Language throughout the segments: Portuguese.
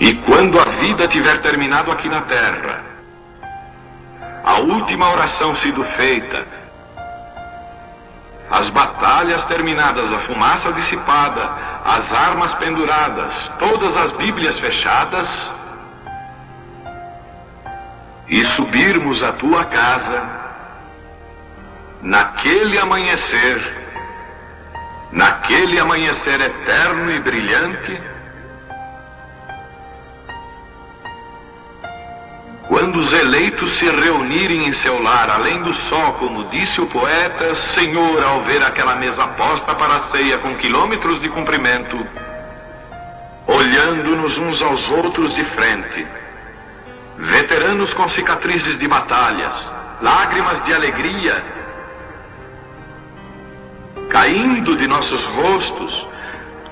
E quando a vida tiver terminado aqui na terra, a última oração sido feita, as batalhas terminadas, a fumaça dissipada, as armas penduradas, todas as Bíblias fechadas, e subirmos à tua casa, naquele amanhecer eterno e brilhante, quando os eleitos se reunirem em seu lar, além do sol, como disse o poeta, Senhor, ao ver aquela mesa posta para a ceia com quilômetros de comprimento, olhando-nos uns aos outros de frente, veteranos com cicatrizes de batalhas, lágrimas de alegria caindo de nossos rostos,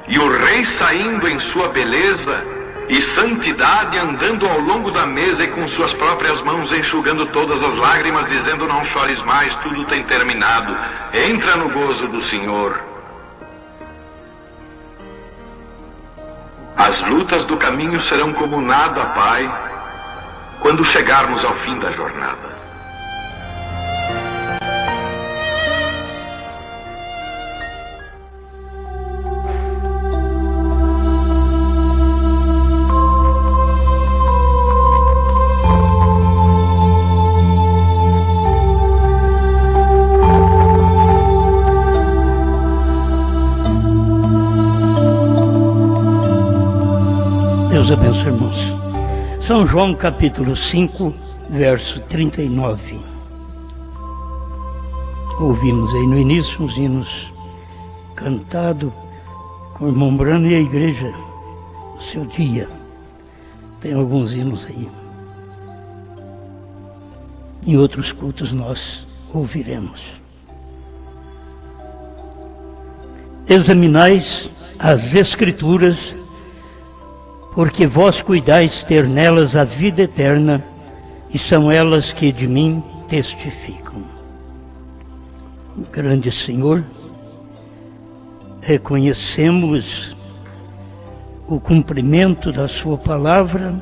e o rei saindo em sua beleza e santidade, andando ao longo da mesa e com suas próprias mãos enxugando todas as lágrimas, dizendo: não chores mais, tudo tem terminado, entra no gozo do Senhor. As lutas do caminho serão como nada, Pai, quando chegarmos ao fim da jornada. Deus abençoe, irmãos. São João capítulo 5, verso 39. Ouvimos aí no início uns hinos cantados com o irmão Brano e a igreja no seu dia. Tem alguns hinos aí. Em outros cultos nós ouviremos. Examinais as Escrituras, porque vós cuidais ter nelas a vida eterna, e são elas que de mim testificam. Grande Senhor, reconhecemos o cumprimento da sua palavra,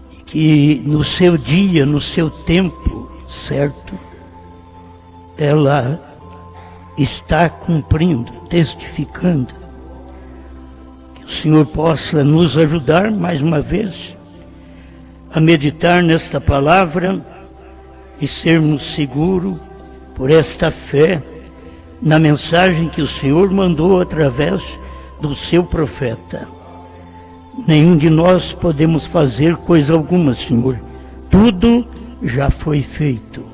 e que no seu dia, no seu tempo certo, ela está cumprindo, testificando. Que o Senhor possa nos ajudar mais uma vez a meditar nesta palavra e sermos seguros por esta fé na mensagem que o Senhor mandou através do seu profeta. Nenhum de nós podemos fazer coisa alguma, Senhor. Tudo já foi feito.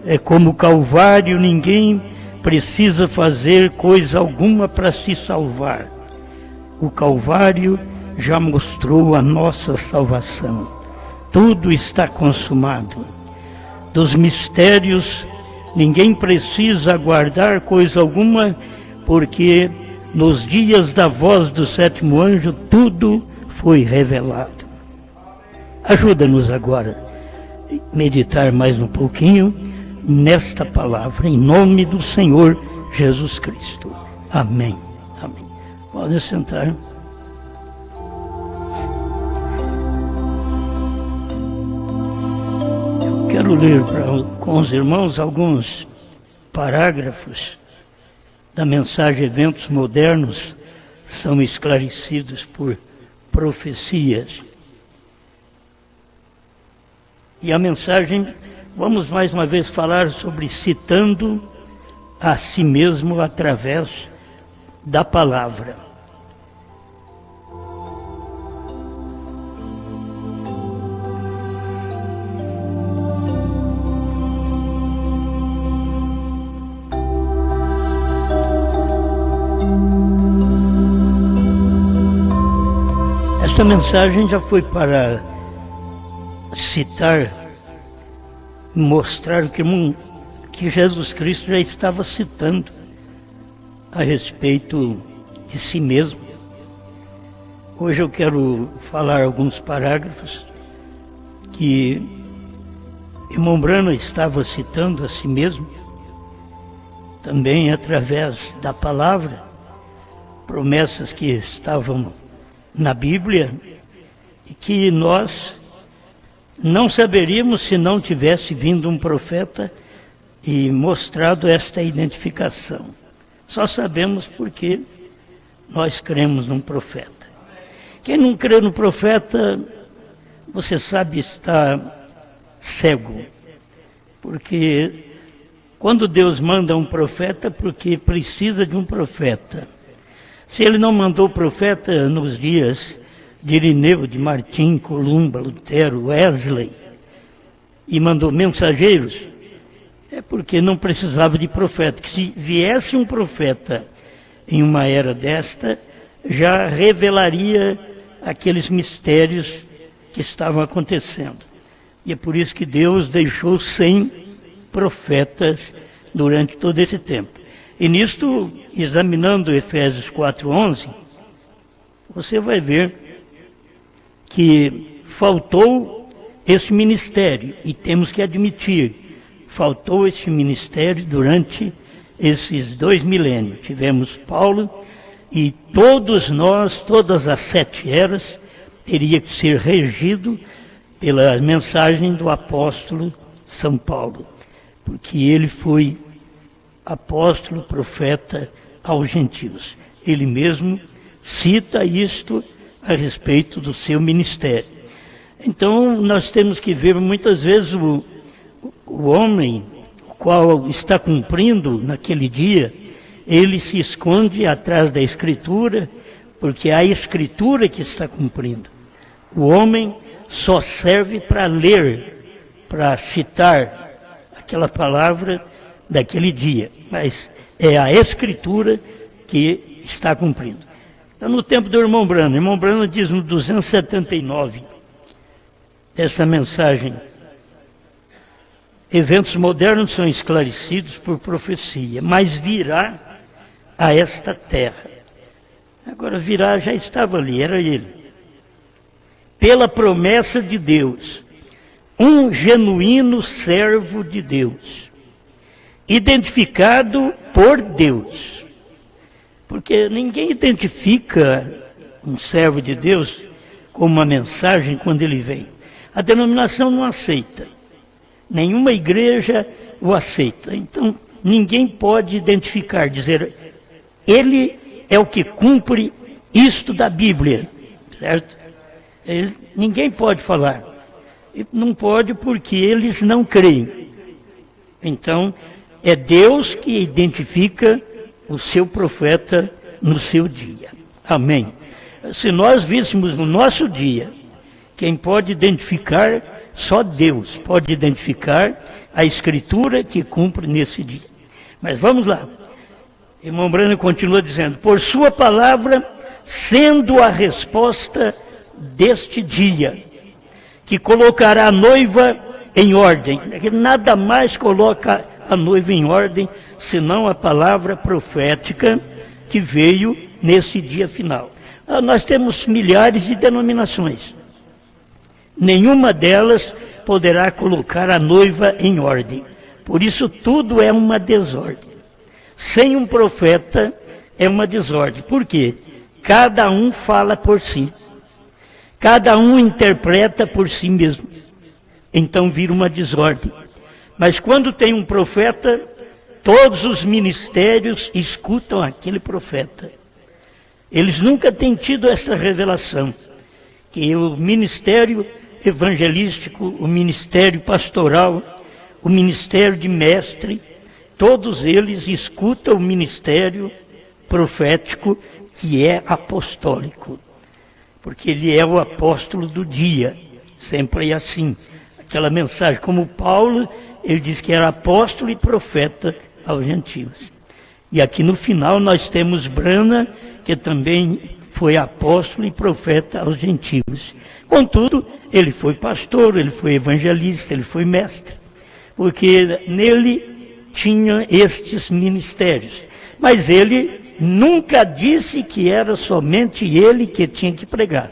É como o Calvário, ninguém precisa fazer coisa alguma para se salvar. O Calvário já mostrou a nossa salvação. Tudo está consumado. Dos mistérios, ninguém precisa aguardar coisa alguma, porque nos dias da voz do sétimo anjo, tudo foi revelado. Ajuda-nos agora a meditar mais um pouquinho nesta palavra, em nome do Senhor Jesus Cristo. Amém. Amém. Pode sentar. Eu quero ler com os irmãos alguns parágrafos da mensagem Eventos Modernos são esclarecidos por profecias. E a mensagem, vamos mais uma vez falar sobre citando a si mesmo através da palavra. Esta mensagem já foi para citar, mostrar que Jesus Cristo já estava citando a respeito de si mesmo. Hoje eu quero falar alguns parágrafos que irmão Brano estava citando a si mesmo, também através da palavra, promessas que estavam na Bíblia que nós não saberíamos se não tivesse vindo um profeta e mostrado esta identificação. Só sabemos porque nós cremos num profeta. Quem não crê no profeta, você sabe, está cego. Porque quando Deus manda um profeta, porque precisa de um profeta. Se ele não mandou profeta nos dias de Irineu, de Martim, Columba, Lutero, Wesley, e mandou mensageiros, é porque não precisava de profeta. Que se viesse um profeta em uma era desta, já revelaria aqueles mistérios que estavam acontecendo. E é por isso que Deus deixou 100 profetas durante todo esse tempo. E nisto, examinando Efésios 4:11, você vai ver que faltou esse ministério, e temos que admitir, faltou esse ministério durante esses 2 milênios. Tivemos Paulo, e todos nós, todas as 7 eras, teria que ser regido pela mensagem do apóstolo São Paulo, porque ele foi apóstolo, profeta aos gentios. Ele mesmo cita isto a respeito do seu ministério. Então, nós temos que ver muitas vezes o homem, o qual está cumprindo naquele dia, ele se esconde atrás da Escritura, porque é a Escritura que está cumprindo. O homem só serve para ler, para citar aquela palavra daquele dia, mas é a Escritura que está cumprindo. Então, no tempo do irmão Brano diz no 279, dessa mensagem: eventos modernos são esclarecidos por profecia, mas virá a esta terra. Agora, virá já estava ali, era ele. Pela promessa de Deus, um genuíno servo de Deus, identificado por Deus. Porque ninguém identifica um servo de Deus com uma mensagem quando ele vem. A denominação não aceita. Nenhuma igreja o aceita. Então, ninguém pode identificar, dizer, ele é o que cumpre isto da Bíblia, certo? Ninguém pode falar. E não pode porque eles não creem. Então, é Deus que identifica o seu profeta no seu dia. Amém. Se nós víssemos no nosso dia, quem pode identificar, só Deus pode identificar a Escritura que cumpre nesse dia. Mas vamos lá. Irmão Brano continua dizendo: por sua palavra, sendo a resposta deste dia, que colocará a noiva em ordem. Nada mais coloca a noiva em ordem, senão a palavra profética que veio nesse dia final. Nós temos milhares de denominações. Nenhuma delas poderá colocar a noiva em ordem. Por isso tudo é uma desordem. Sem um profeta é uma desordem. Por quê? Cada um fala por si. Cada um interpreta por si mesmo. Então vira uma desordem. Mas quando tem um profeta, todos os ministérios escutam aquele profeta. Eles nunca têm tido essa revelação, que o ministério evangelístico, o ministério pastoral, o ministério de mestre, todos eles escutam o ministério profético, que é apostólico. Porque ele é o apóstolo do dia, sempre é assim. Aquela mensagem, como Paulo, ele diz que era apóstolo e profeta aos gentios. E aqui no final nós temos Brana, que também foi apóstolo e profeta aos gentios. Contudo, ele foi pastor, ele foi evangelista, ele foi mestre, porque nele tinha estes ministérios. Mas ele nunca disse que era somente ele que tinha que pregar.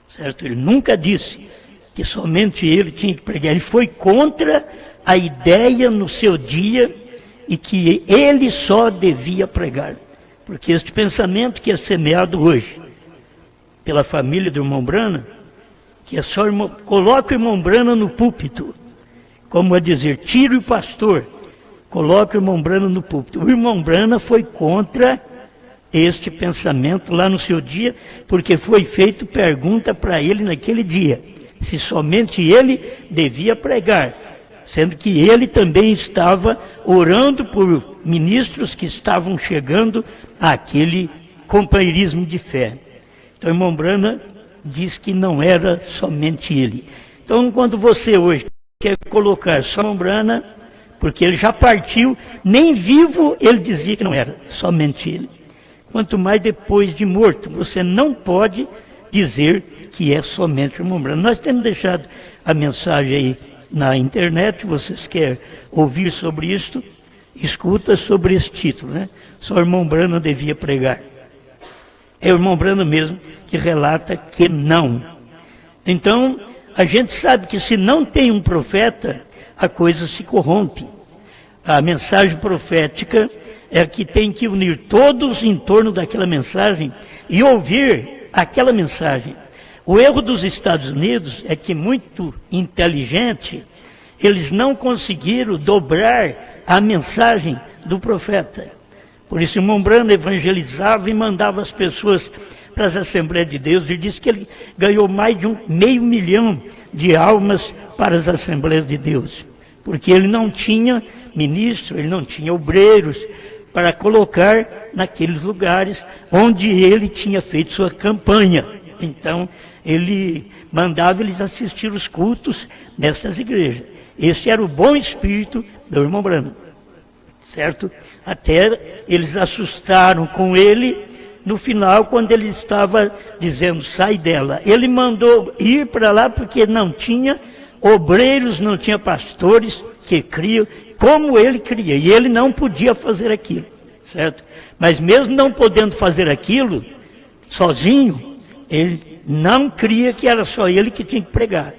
Certo? Ele nunca disse que somente ele tinha que pregar. Ele foi contra a ideia no seu dia e que ele só devia pregar. Porque este pensamento que é semeado hoje, pela família do irmão Brana, que é só coloca o irmão Brana no púlpito, como a dizer, tire o pastor, coloca o irmão Brana no púlpito. O irmão Brana foi contra este pensamento lá no seu dia, porque foi feito pergunta para ele naquele dia, se somente ele devia pregar, sendo que ele também estava orando por ministros que estavam chegando àquele companheirismo de fé. Então, o irmão Brana diz que não era somente ele. Então, quando você hoje quer colocar só o irmão Brana, porque ele já partiu, nem vivo ele dizia que não era somente ele. Quanto mais depois de morto, você não pode dizer que é somente o irmão Brana. Nós temos deixado a mensagem aí na internet, vocês querem ouvir sobre isto, escuta sobre esse título, né? Só o irmão Brana devia pregar. É o irmão Brana mesmo que relata que não. Então, a gente sabe que se não tem um profeta, a coisa se corrompe. A mensagem profética é que tem que unir todos em torno daquela mensagem e ouvir aquela mensagem. O erro dos Estados Unidos é que, muito inteligente, eles não conseguiram dobrar a mensagem do profeta. Por isso, o irmão Brana evangelizava e mandava as pessoas para as Assembleias de Deus. Ele disse que ele ganhou mais de 500 mil de almas para as Assembleias de Deus. Porque ele não tinha ministro, ele não tinha obreiros para colocar naqueles lugares onde ele tinha feito sua campanha. Então, ele mandava eles assistir os cultos nessas igrejas. Esse era o bom espírito do irmão Brana, certo? Até eles assustaram com ele no final, quando ele estava dizendo, sai dela. Ele mandou ir para lá porque não tinha obreiros, não tinha pastores que criam, como ele cria, e ele não podia fazer aquilo, certo? Mas mesmo não podendo fazer aquilo, sozinho, ele não cria que era só ele que tinha que pregar.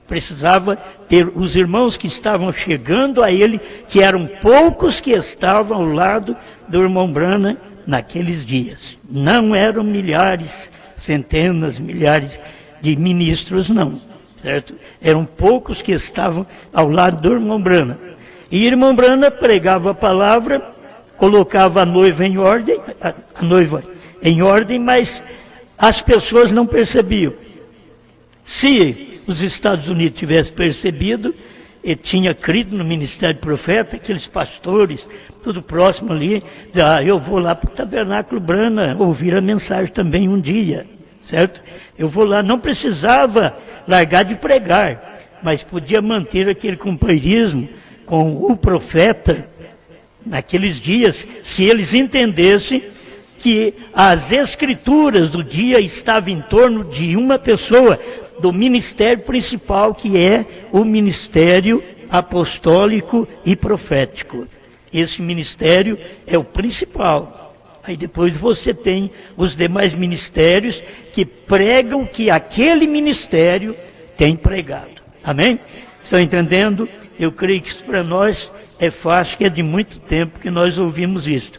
Precisava ter os irmãos que estavam chegando a ele, que eram poucos que estavam ao lado do irmão Brana naqueles dias. Não eram milhares, centenas, milhares de ministros, não, certo? Eram poucos que estavam ao lado do irmão Brana. E o irmão Brana pregava a palavra, colocava a noiva em ordem, mas as pessoas não percebiam. Se os Estados Unidos tivessem percebido, e tinha crido no ministério do profeta, aqueles pastores, tudo próximo ali, eu vou lá para o Tabernáculo Brana ouvir a mensagem também um dia, certo? Eu vou lá, não precisava largar de pregar, mas podia manter aquele companheirismo com o profeta naqueles dias, se eles entendessem que as escrituras do dia estavam em torno de uma pessoa, do ministério principal, que é o ministério apostólico e profético. Esse ministério é o principal. Aí depois você tem os demais ministérios que pregam que aquele ministério tem pregado. Amém? Estão entendendo? Eu creio que isso para nós é fácil, que é de muito tempo que nós ouvimos isso.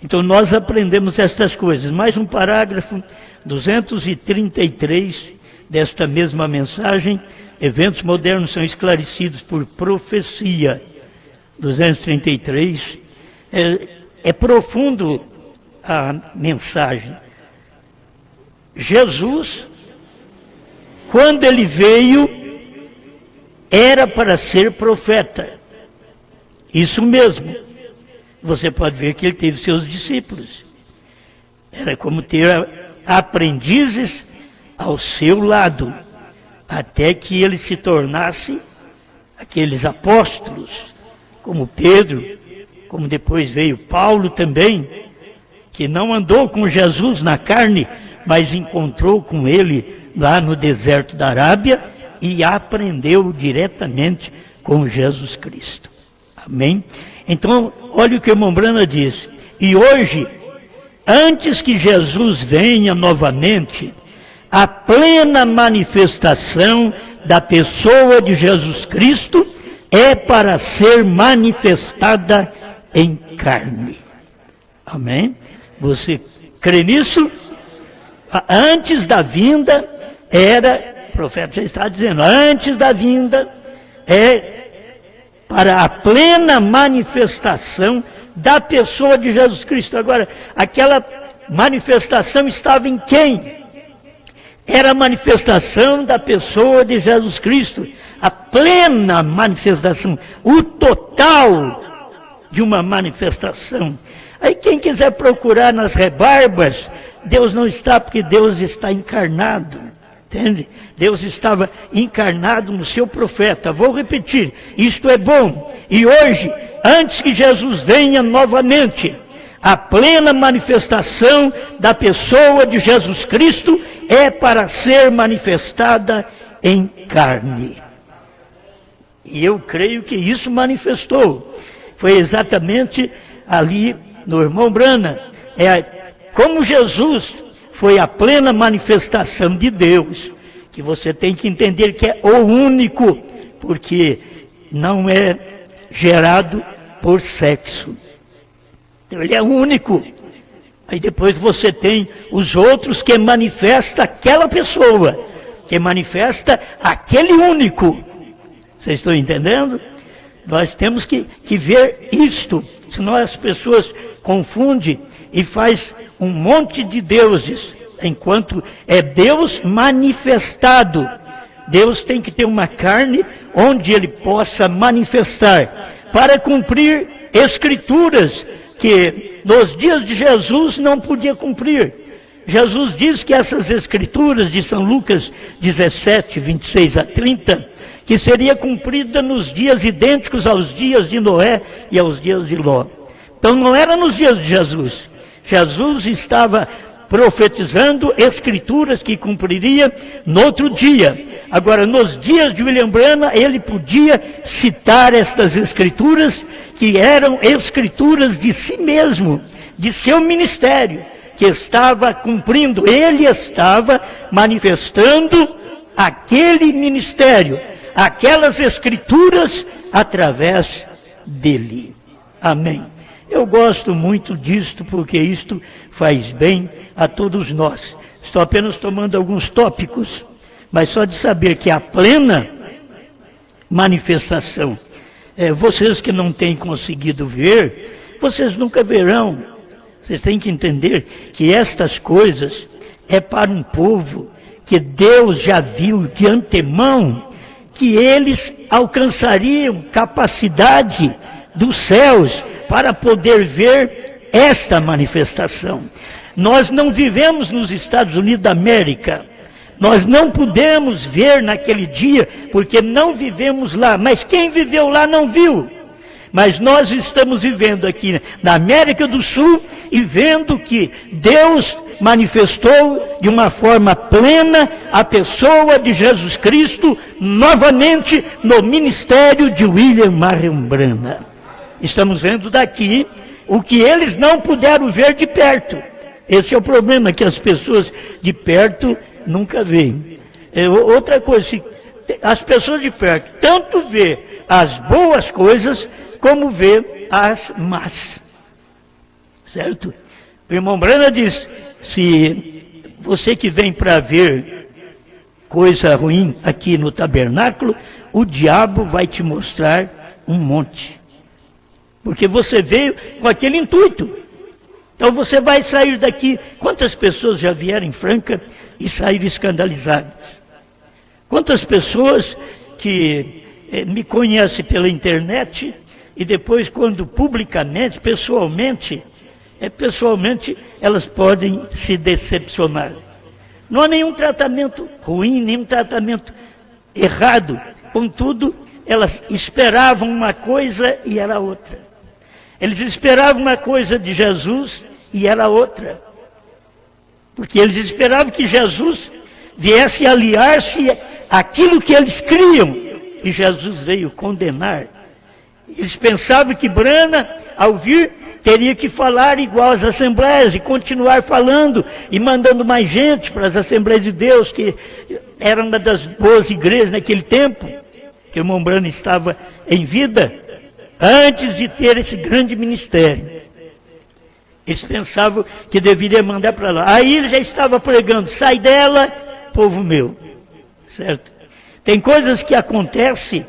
Então nós aprendemos estas coisas. Mais um parágrafo, 233 desta mesma mensagem. Eventos modernos são esclarecidos por profecia. 233. É profundo a mensagem. Jesus, quando ele veio, era para ser profeta. Isso mesmo. Você pode ver que ele teve seus discípulos. Era como ter aprendizes ao seu lado, até que ele se tornasse aqueles apóstolos, como Pedro, como depois veio Paulo também, que não andou com Jesus na carne, mas encontrou com ele lá no deserto da Arábia e aprendeu diretamente com Jesus Cristo. Amém? Então, olha o que o irmão Brana diz. E hoje, antes que Jesus venha novamente, a plena manifestação da pessoa de Jesus Cristo é para ser manifestada em carne. Amém? Você crê nisso? Antes da vinda o profeta já está dizendo, antes da vinda para a plena manifestação da pessoa de Jesus Cristo. Agora, aquela manifestação estava em quem? Era a manifestação da pessoa de Jesus Cristo, a plena manifestação, o total de uma manifestação. Aí quem quiser procurar nas rebarbas, Deus não está, porque Deus está encarnado, entende? Deus estava encarnado no seu profeta. Vou repetir, isto é bom. E hoje, antes que Jesus venha novamente, a plena manifestação da pessoa de Jesus Cristo é para ser manifestada em carne. E eu creio que isso manifestou. Foi exatamente ali no irmão Branham. Como Jesus foi a plena manifestação de Deus, que você tem que entender que é o único, porque não é gerado por sexo. Então, ele é único. Aí depois você tem os outros que manifesta aquela pessoa, que manifesta aquele único. Vocês estão entendendo? Nós temos que ver isto, senão as pessoas confundem e faz um monte de deuses, enquanto é Deus manifestado. Deus tem que ter uma carne onde ele possa manifestar, para cumprir escrituras que nos dias de Jesus não podia cumprir. Jesus diz que essas escrituras de São Lucas 17, 26 a 30, que seria cumprida nos dias idênticos aos dias de Noé e aos dias de Ló. Então não era nos dias de Jesus. Jesus estava profetizando escrituras que cumpriria no outro dia. Agora, nos dias de William Branham, ele podia citar estas escrituras, que eram escrituras de si mesmo, de seu ministério, que estava cumprindo. Ele estava manifestando aquele ministério, aquelas escrituras, através dele. Amém. Eu gosto muito disto, porque isto faz bem a todos nós. Estou apenas tomando alguns tópicos, mas só de saber que a plena manifestação, vocês que não têm conseguido ver, vocês nunca verão. Vocês têm que entender que estas coisas é para um povo que Deus já viu de antemão, que eles alcançariam capacidade dos céus para poder ver esta manifestação. Nós não vivemos nos Estados Unidos da América. Nós não pudemos ver naquele dia, porque não vivemos lá. Mas quem viveu lá não viu. Mas nós estamos vivendo aqui na América do Sul e vendo que Deus manifestou de uma forma plena a pessoa de Jesus Cristo novamente no ministério de William Marion Branham. Estamos vendo daqui o que eles não puderam ver de perto. Esse é o problema, que as pessoas de perto nunca veem. Outra coisa, as pessoas de perto tanto vê as boas coisas como vê as más. Certo? O irmão Branham diz, se você que vem para ver coisa ruim aqui no tabernáculo, o diabo vai te mostrar um monte. Porque você veio com aquele intuito. Então você vai sair daqui. Quantas pessoas já vieram em Franca e saíram escandalizadas? Quantas pessoas que me conhecem pela internet e depois, quando publicamente, pessoalmente, elas podem se decepcionar. Não há nenhum tratamento ruim, nenhum tratamento errado. Contudo, elas esperavam uma coisa e era outra. Eles esperavam uma coisa de Jesus e era outra. Porque eles esperavam que Jesus viesse aliar-se àquilo que eles criam. E Jesus veio condenar. Eles pensavam que Branham, ao vir, teria que falar igual às assembleias e continuar falando e mandando mais gente para as Assembleias de Deus, que era uma das boas igrejas naquele tempo, que o irmão Branham estava em vida, antes de ter esse grande ministério. Eles pensavam que deveria mandar para lá. Aí ele já estava pregando, sai dela, povo meu. Certo? Tem coisas que acontecem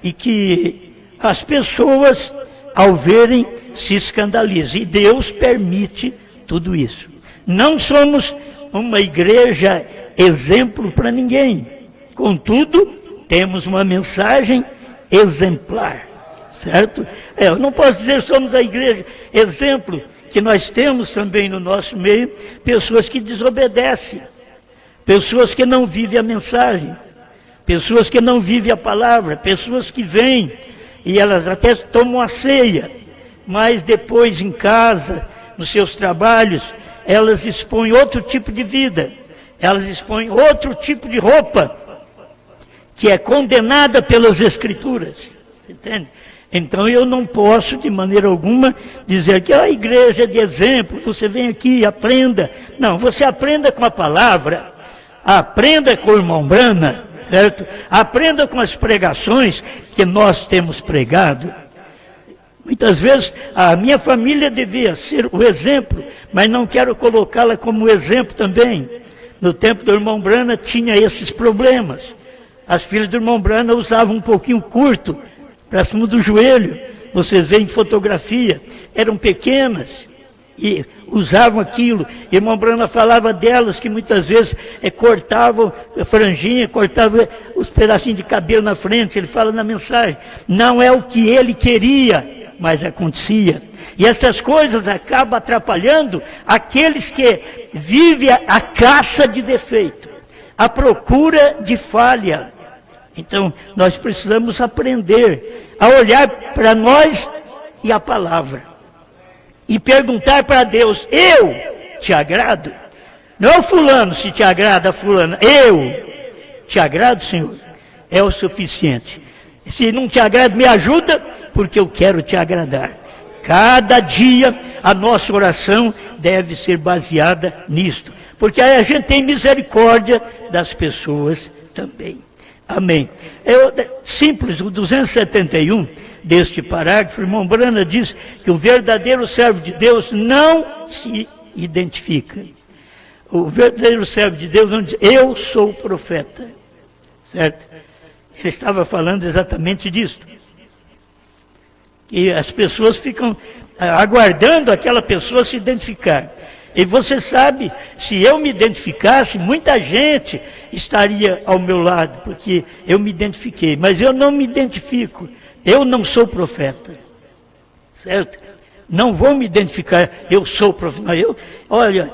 e que as pessoas, ao verem, se escandalizam. E Deus permite tudo isso. Não somos uma igreja exemplo para ninguém. Contudo, temos uma mensagem exemplar. Certo? Eu não posso dizer que somos a igreja exemplo, que nós temos também no nosso meio pessoas que desobedecem, pessoas que não vivem a mensagem, pessoas que não vivem a palavra, pessoas que vêm e elas até tomam a ceia, mas depois em casa, nos seus trabalhos, elas expõem outro tipo de vida, elas expõem outro tipo de roupa, que é condenada pelas Escrituras. Você entende? Então eu não posso de maneira alguma dizer que a igreja é de exemplo, você vem aqui e aprenda. Não, você aprenda com a palavra, aprenda com o irmão Brana, certo? Aprenda com as pregações que nós temos pregado. Muitas vezes a minha família devia ser o exemplo, mas não quero colocá-la como exemplo também. No tempo do irmão Brana tinha esses problemas. As filhas do irmão Brana usavam um pouquinho curto, para cima do joelho, vocês veem fotografia, eram pequenas e usavam aquilo. Irmão Brana falava delas que muitas vezes cortavam a franjinha, cortavam os pedacinhos de cabelo na frente. Ele fala na mensagem, não é o que ele queria, mas acontecia. E essas coisas acabam atrapalhando aqueles que vivem a caça de defeito, a procura de falha. Então, nós precisamos aprender a olhar para nós e a palavra. E perguntar para Deus, eu te agrado? Não é o fulano se te agrada, a fulana. Eu te agrado, Senhor? É o suficiente. Se não te agrada, me ajuda, porque eu quero te agradar. Cada dia a nossa oração deve ser baseada nisto. Porque aí a gente tem misericórdia das pessoas também. Amém. Simples, o 271 deste parágrafo, o irmão Brana diz que o verdadeiro servo de Deus não se identifica. O verdadeiro servo de Deus não diz, eu sou profeta. Certo? Ele estava falando exatamente disso. E as pessoas ficam aguardando aquela pessoa se identificar. E você sabe, se eu me identificasse, muita gente estaria ao meu lado, porque eu me identifiquei. Mas eu não me identifico, eu não sou profeta, certo? Não vou me identificar, eu sou profeta. Olha,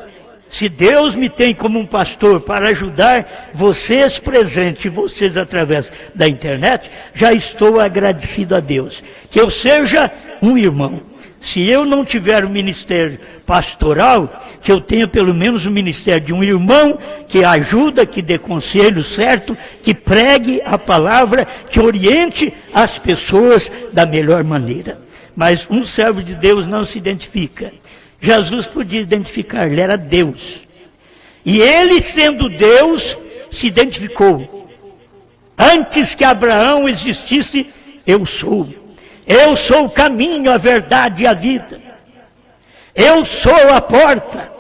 se Deus me tem como um pastor para ajudar vocês presentes, vocês através da internet, já estou agradecido a Deus. Que eu seja um irmão. Se eu não tiver o ministério pastoral, que eu tenha pelo menos o ministério de um irmão que ajuda, que dê conselho certo, que pregue a palavra, que oriente as pessoas da melhor maneira. Mas um servo de Deus não se identifica. Jesus podia identificar, ele era Deus. E ele, sendo Deus, se identificou. Antes que Abraão existisse, eu sou. Eu sou o caminho, a verdade e a vida. Eu sou a porta.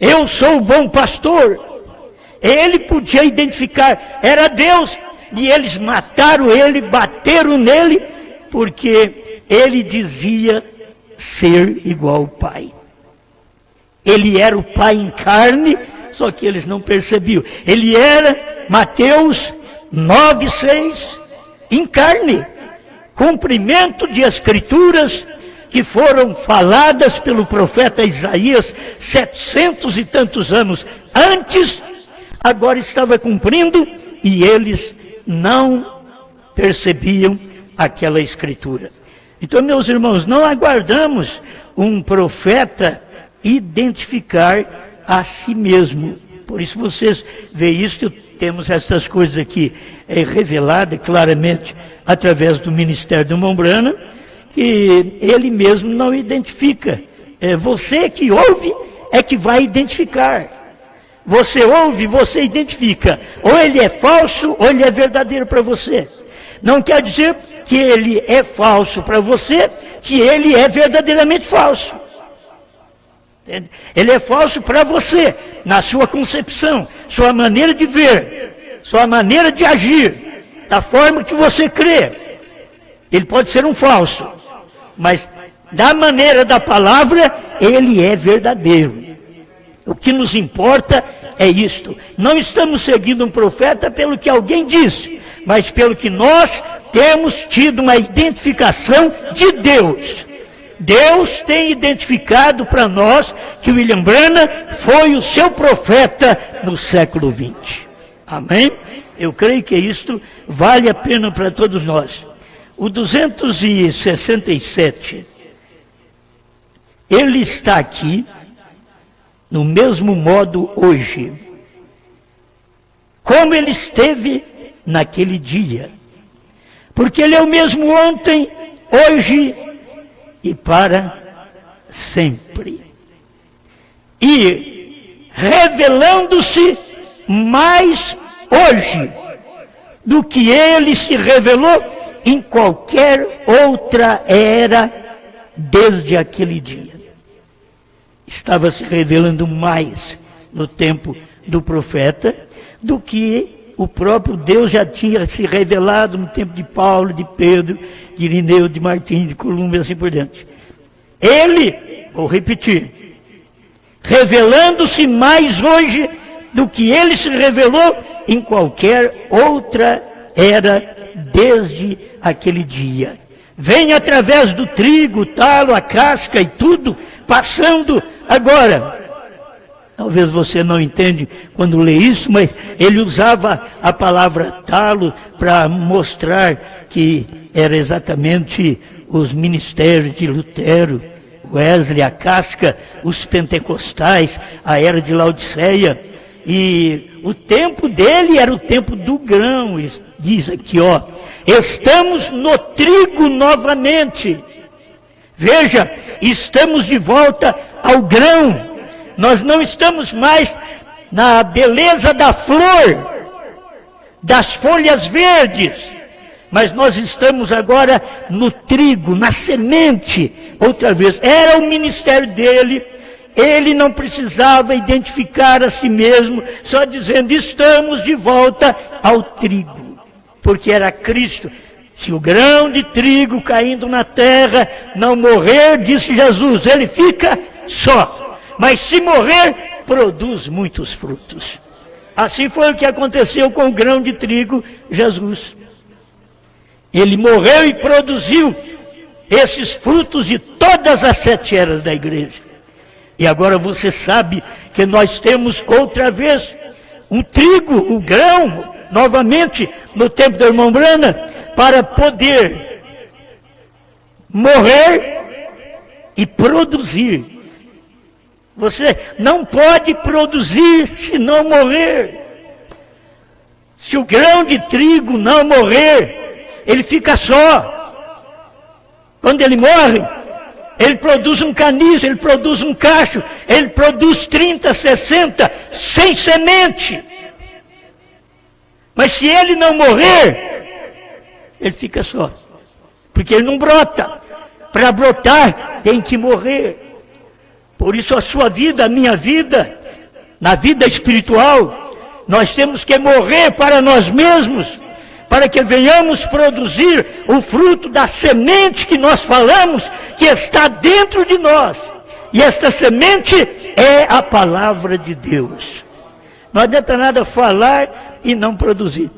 Eu sou o bom pastor. Ele podia identificar, era Deus. E eles mataram ele, bateram nele, porque ele dizia ser igual ao Pai. Ele era o Pai em carne, só que eles não percebiam. Ele era, Mateus 9:6, em carne. Cumprimento de escrituras que foram faladas pelo profeta Isaías 700 e tantos anos antes, agora estava cumprindo e eles não percebiam aquela escritura. Então, meus irmãos, não aguardamos um profeta identificar a si mesmo. Por isso vocês veem isso, temos essas coisas aqui reveladas claramente através do ministério do irmão Brana, que ele mesmo não identifica. Você que ouve é que vai identificar. Você ouve, você identifica. Ou ele é falso, ou ele é verdadeiro para você. Não quer dizer que ele é falso para você, que ele é verdadeiramente falso. Entende? Ele é falso para você, na sua concepção, sua maneira de ver, sua maneira de agir, da forma que você crê. Ele pode ser um falso, mas da maneira da palavra, ele é verdadeiro. O que nos importa é isto. Não estamos seguindo um profeta pelo que alguém disse, mas pelo que nós temos tido uma identificação de Deus. Deus tem identificado para nós que William Branham foi o seu profeta no século XX. Amém? Eu creio que isto vale a pena para todos nós. O 267, ele está aqui no mesmo modo hoje, como ele esteve naquele dia. Porque ele é o mesmo ontem, hoje e para sempre. E revelando-se mais hoje do que ele se revelou em qualquer outra era desde aquele dia. Estava se revelando mais no tempo do profeta do que o próprio Deus já tinha se revelado no tempo de Paulo, de Pedro, de Irineu, de Martim, de Columba e assim por diante. Ele, vou repetir, revelando-se mais hoje do que ele se revelou em qualquer outra era desde aquele dia. Vem através do trigo, o talo, a casca e tudo, passando agora. Talvez você não entende quando lê isso, mas ele usava a palavra talo para mostrar que era exatamente os ministérios de Lutero, Wesley, a casca, os pentecostais, a era de Laodiceia. E o tempo dele era o tempo do grão. Diz aqui, ó, estamos no trigo novamente. Veja, estamos de volta ao grão. Nós não estamos mais na beleza da flor, das folhas verdes, mas nós estamos agora no trigo, na semente, outra vez. Era o ministério dele, ele não precisava identificar a si mesmo, só dizendo, estamos de volta ao trigo, porque era Cristo. Se o grão de trigo caindo na terra não morrer, disse Jesus, ele fica só. Mas se morrer, produz muitos frutos. Assim foi o que aconteceu com o grão de trigo, Jesus. Ele morreu e produziu esses frutos de todas as 7 eras da igreja. E agora você sabe que nós temos outra vez um trigo, o grão, novamente, no tempo do irmão Branham, para poder morrer e produzir. Você não pode produzir se não morrer. Se o grão de trigo não morrer, ele fica só. Quando ele morre, ele produz um caniço, ele produz um cacho, ele produz 30, 60, sem semente. Mas se ele não morrer, ele fica só. Porque ele não brota. Para brotar, tem que morrer. Por isso a sua vida, a minha vida, na vida espiritual, nós temos que morrer para nós mesmos, para que venhamos produzir o fruto da semente que nós falamos, que está dentro de nós. E esta semente é a palavra de Deus. Não adianta nada falar e não produzir.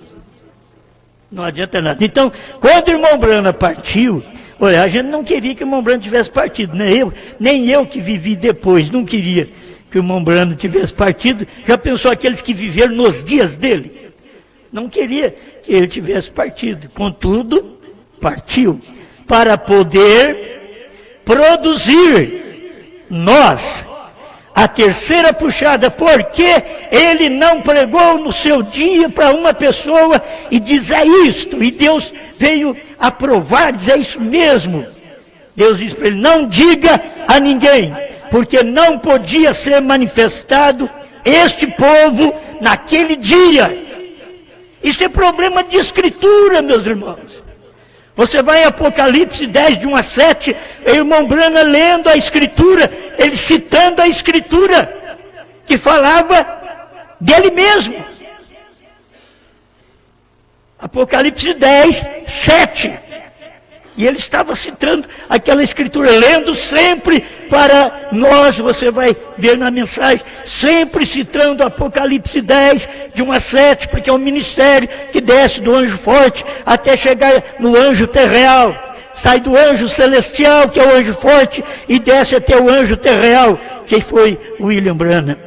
Não adianta nada. Então, quando o irmão Branham partiu, olha, a gente não queria que o irmão Branham tivesse partido, nem eu que vivi depois, não queria que o irmão Branham tivesse partido. Já pensou aqueles que viveram nos dias dele? Não queria que ele tivesse partido. Contudo, partiu para poder produzir nós a terceira puxada, porque ele não pregou no seu dia para uma pessoa e diz, é isto, e Deus veio aprovar, diz, é isso mesmo. Deus disse para ele, não diga a ninguém, porque não podia ser manifestado este povo naquele dia. Isso é problema de escritura, meus irmãos. Você vai em Apocalipse 10, de 1 a 7, o irmão Branham lendo a Escritura, ele citando a Escritura, que falava dele mesmo. Apocalipse 10, 7. E ele estava citando aquela Escritura, lendo sempre para nós, você vai ver na mensagem, sempre citando Apocalipse 10, de 1 a 7, porque é um ministério que desce do anjo forte até chegar no anjo terreal. Sai do anjo celestial, que é o anjo forte, e desce até o anjo terreal, que foi William Branham.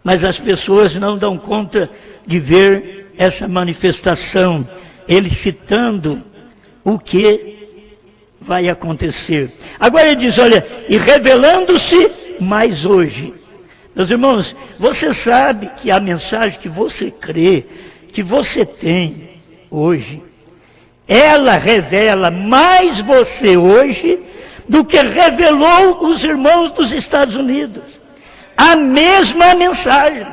Mas as pessoas não dão conta de ver essa manifestação, ele citando o que vai acontecer. Agora ele diz, olha, e revelando-se mais hoje. Meus irmãos, você sabe que a mensagem que você crê, que você tem hoje, ela revela mais você hoje do que revelou os irmãos dos Estados Unidos. A mesma mensagem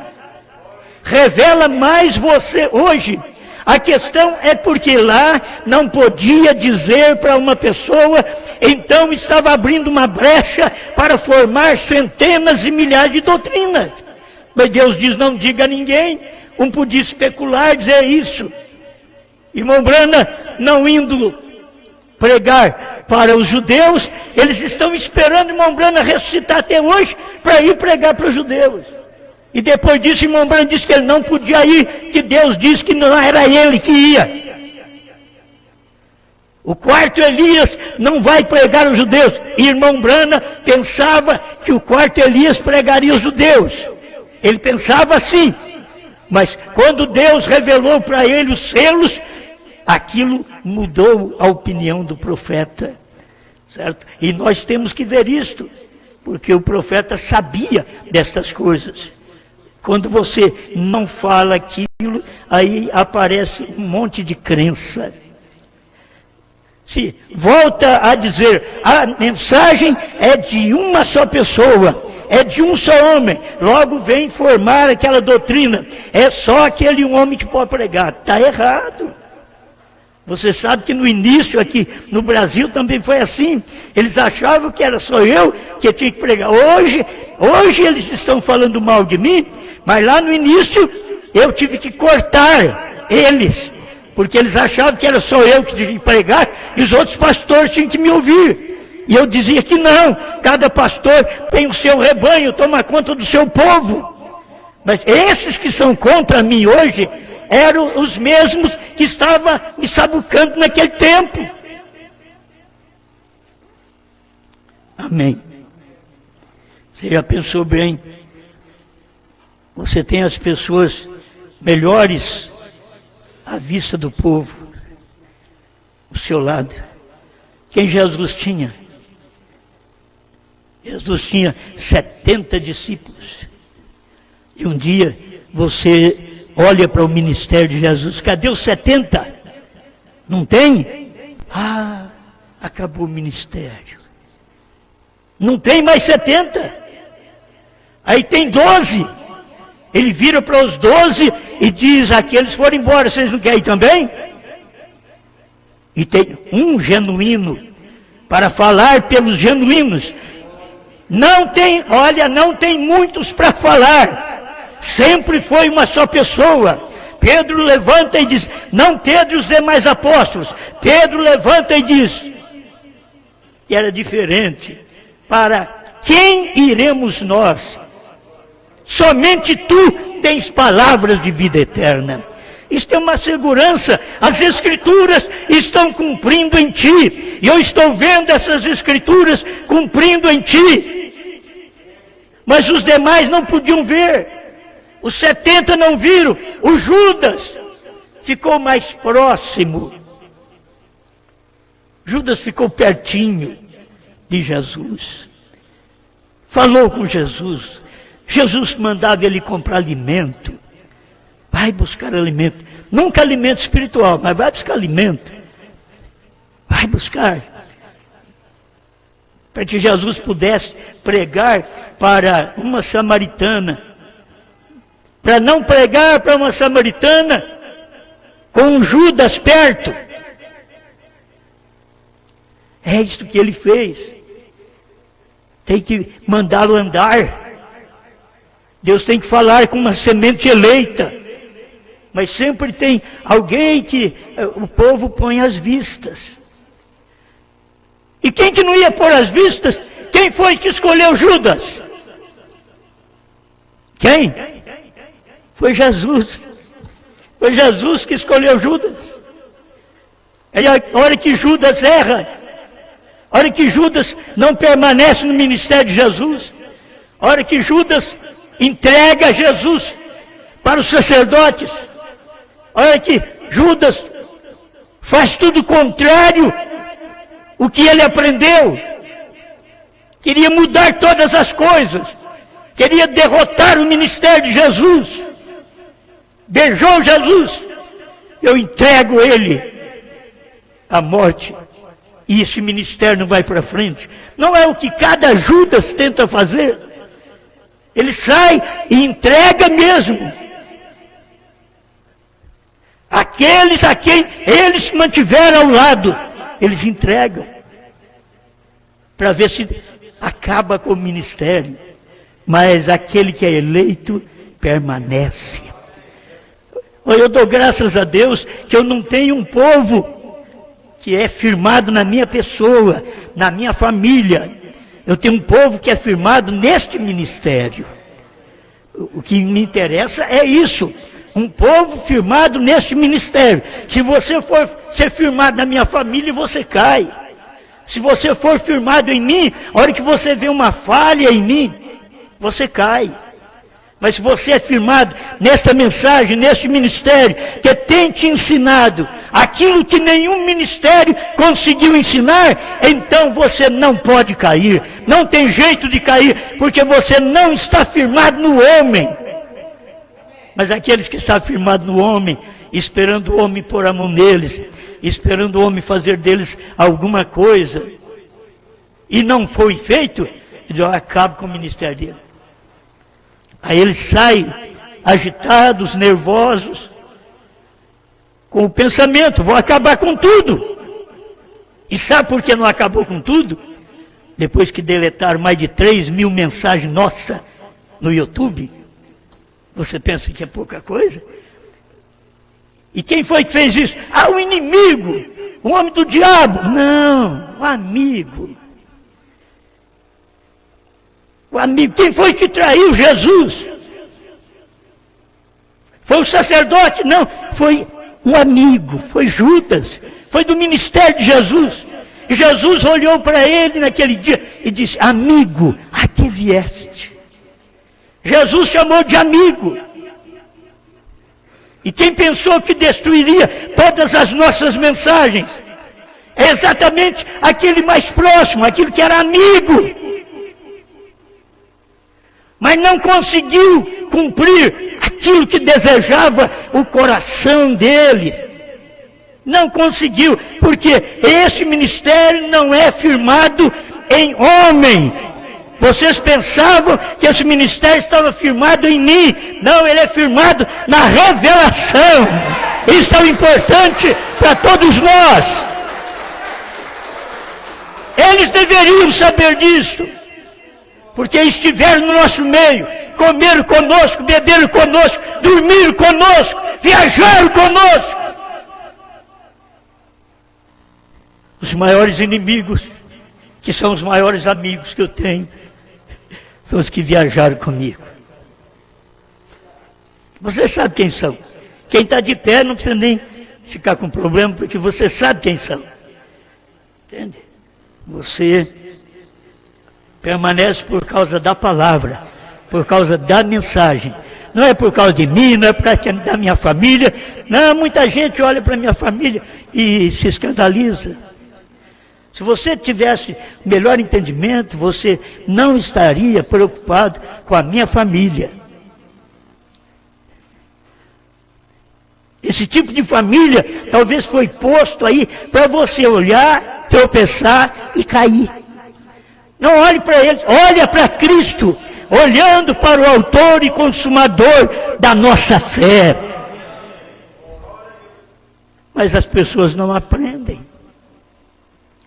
revela mais você hoje. A questão é porque lá não podia dizer para uma pessoa, então estava abrindo uma brecha para formar centenas e milhares de doutrinas. Mas Deus diz, não diga a ninguém. Um podia especular, dizer isso. Irmão Branham, não indo pregar para os judeus, eles estão esperando o irmão Branham ressuscitar até hoje para ir pregar para os judeus. E depois disso, o irmão Branham disse que ele não podia ir, que Deus disse que não era ele que ia. O quarto Elias não vai pregar os judeus. E irmão Branham pensava que o quarto Elias pregaria os judeus. Ele pensava assim. Mas quando Deus revelou para ele os selos, aquilo mudou a opinião do profeta. Certo? E nós temos que ver isto, porque o profeta sabia destas coisas. Quando você não fala aquilo, aí aparece um monte de crença. Se volta a dizer, a mensagem é de uma só pessoa, é de um só homem, logo vem formar aquela doutrina, é só aquele homem que pode pregar. Está errado. Você sabe que no início aqui no Brasil também foi assim. Eles achavam que era só eu que tinha que pregar. Hoje eles estão falando mal de mim, mas lá no início eu tive que cortar eles, porque eles achavam que era só eu que tinha que pregar e os outros pastores tinham que me ouvir. E eu dizia que não, cada pastor tem o seu rebanho, toma conta do seu povo. Mas esses que são contra mim hoje eram os mesmos que estavam me sabucando naquele tempo. Amém. Você já pensou bem? Você tem as pessoas melhores à vista do povo, ao seu lado. Quem Jesus tinha? Jesus tinha 70 discípulos. E um dia você olha para o ministério de Jesus, cadê os 70? Não tem? Ah, acabou o ministério. Não tem mais 70. Aí tem 12. Ele vira para os 12 e diz, aqueles foram embora, vocês não querem ir também? E tem um genuíno para falar pelos genuínos. Não tem, olha, não tem muitos para falar. Sempre foi uma só pessoa. Pedro levanta e diz, não Pedro e os demais apóstolos. Pedro levanta e diz, que era diferente. Para quem iremos nós? Somente tu tens palavras de vida eterna. Isto é uma segurança. As Escrituras estão cumprindo em ti. E eu estou vendo essas Escrituras cumprindo em ti. Mas os demais não podiam ver. Os 70 não viram. O Judas ficou mais próximo. Judas ficou pertinho de Jesus. Falou com Jesus. Jesus mandava ele comprar alimento. Vai buscar alimento. Nunca alimento espiritual, mas vai buscar alimento. Vai buscar. Para que Jesus pudesse pregar para uma samaritana. Para não pregar para uma samaritana com Judas perto. É isto que ele fez. Tem que mandá-lo andar. Deus tem que falar com uma semente eleita. Mas sempre tem alguém que o povo põe às vistas. E quem que não ia pôr às vistas? Quem foi que escolheu Judas? Quem? Foi Jesus. Foi Jesus que escolheu Judas. Aí a hora que Judas erra, a hora que Judas não permanece no ministério de Jesus, a hora que Judas entrega Jesus para os sacerdotes, a hora que Judas faz tudo contrário o que ele aprendeu, queria mudar todas as coisas, queria derrotar o ministério de Jesus, beijou Jesus, eu entrego ele à morte, e esse ministério não vai para frente. Não é o que cada Judas tenta fazer. Ele sai e entrega mesmo. Aqueles a quem eles se mantiveram ao lado, eles entregam, para ver se acaba com o ministério. Mas aquele que é eleito permanece. Eu dou graças a Deus que eu não tenho um povo que é firmado na minha pessoa, na minha família. Eu tenho um povo que é firmado neste ministério. O que me interessa é isso. Um povo firmado neste ministério. Se você for ser firmado na minha família, você cai. Se você for firmado em mim, a hora que você vê uma falha em mim, você cai. Mas se você é firmado nesta mensagem, neste ministério, que tem te ensinado aquilo que nenhum ministério conseguiu ensinar, então você não pode cair. Não tem jeito de cair, porque você não está firmado no homem. Mas aqueles que estão firmados no homem, esperando o homem pôr a mão neles, esperando o homem fazer deles alguma coisa, e não foi feito, ele acaba com o ministério dele. Aí eles saem agitados, nervosos, com o pensamento, vou acabar com tudo. E sabe por que não acabou com tudo? Depois que deletaram mais de 3.000 mensagens nossas no YouTube, você pensa que é pouca coisa? E quem foi que fez isso? O inimigo, o homem do diabo. Não, o amigo. O amigo, quem foi que traiu Jesus? Foi o sacerdote? Não, foi um amigo, foi Judas, foi do ministério de Jesus. E Jesus olhou para ele naquele dia e disse: amigo, a que vieste? Jesus chamou de amigo. E quem pensou que destruiria todas as nossas mensagens é exatamente aquele mais próximo, aquele que era amigo. Mas não conseguiu cumprir aquilo que desejava o coração dele. Não conseguiu, porque esse ministério não é firmado em homem. Vocês pensavam que esse ministério estava firmado em mim. Não, ele é firmado na revelação. Isso é o importante para todos nós. Eles deveriam saber disso, porque estiveram no nosso meio, comeram conosco, beberam conosco, dormiram conosco, viajaram conosco. Os maiores inimigos, que são os maiores amigos que eu tenho, são os que viajaram comigo. Você sabe quem são. Quem está de pé não precisa nem ficar com problema, porque você sabe quem são. Entende? Você permanece por causa da palavra, por causa da mensagem. Não é por causa de mim, não é por causa da minha família. Não, muita gente olha para a minha família e se escandaliza. Se você tivesse melhor entendimento, você não estaria preocupado com a minha família. Esse tipo de família talvez foi posto aí para você olhar, tropeçar e cair. Não olhe para eles, olha para Cristo, olhando para o autor e consumador da nossa fé. Mas as pessoas não aprendem.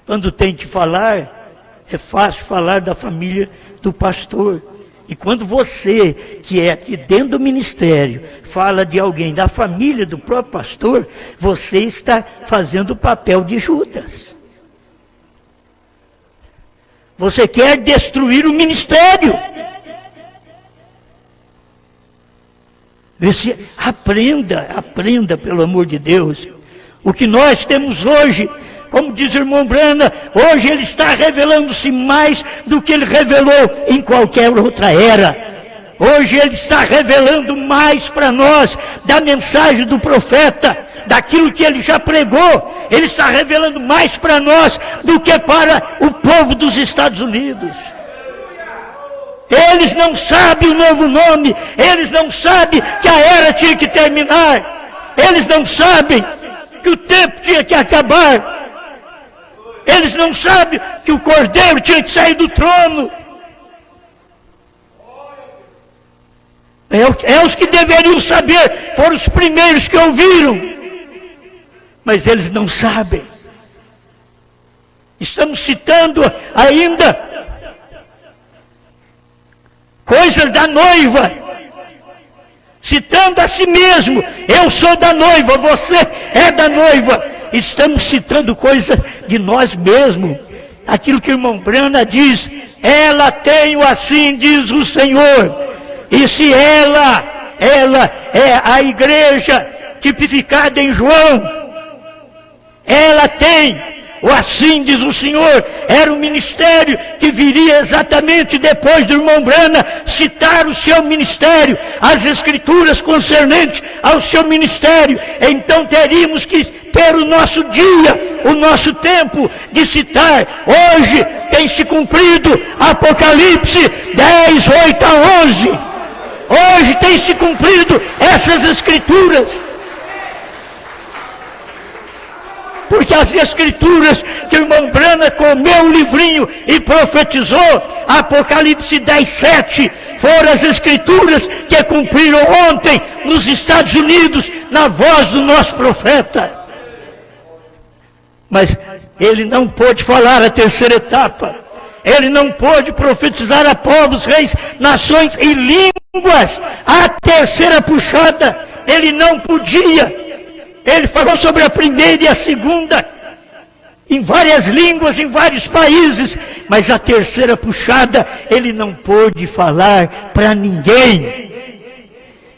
Quando tem que falar, é fácil falar da família do pastor. E quando você, que é aqui dentro do ministério, fala de alguém da família do próprio pastor, você está fazendo o papel de Judas. Você quer destruir o ministério. Aprenda, pelo amor de Deus. O que nós temos hoje, como diz o irmão Brana, hoje ele está revelando-se mais do que ele revelou em qualquer outra era. Hoje ele está revelando mais para nós da mensagem do profeta, daquilo que ele já pregou. Ele está revelando mais para nós do que para o povo dos Estados Unidos. Eles não sabem o novo nome, eles não sabem que a era tinha que terminar, eles não sabem que o tempo tinha que acabar, eles não sabem que o Cordeiro tinha que sair do trono. É os que deveriam saber, foram os primeiros que ouviram, mas eles não sabem. Estamos citando ainda coisas da noiva, citando a si mesmo: eu sou da noiva, você é da noiva. Estamos citando coisas de nós mesmos, aquilo que o irmão Brana diz: ela tenho assim, diz o Senhor. E se ela é a igreja tipificada em João, ela tem o assim diz o Senhor, era o ministério que viria exatamente depois do irmão Brana citar o seu ministério, as escrituras concernentes ao seu ministério. Então teríamos que ter o nosso dia, o nosso tempo de citar. Hoje tem se cumprido Apocalipse 10, 8 a 11. Hoje tem se cumprido essas escrituras. Porque as escrituras que o irmão Brana comeu o livrinho e profetizou, Apocalipse 10, 7, foram as escrituras que cumpriram ontem nos Estados Unidos, na voz do nosso profeta. Mas ele não pôde falar a terceira etapa. Ele não pôde profetizar a povos, reis, nações e línguas. A terceira puxada, ele não podia. Ele falou sobre a primeira e a segunda, em várias línguas, em vários países, mas a terceira puxada, ele não pôde falar para ninguém.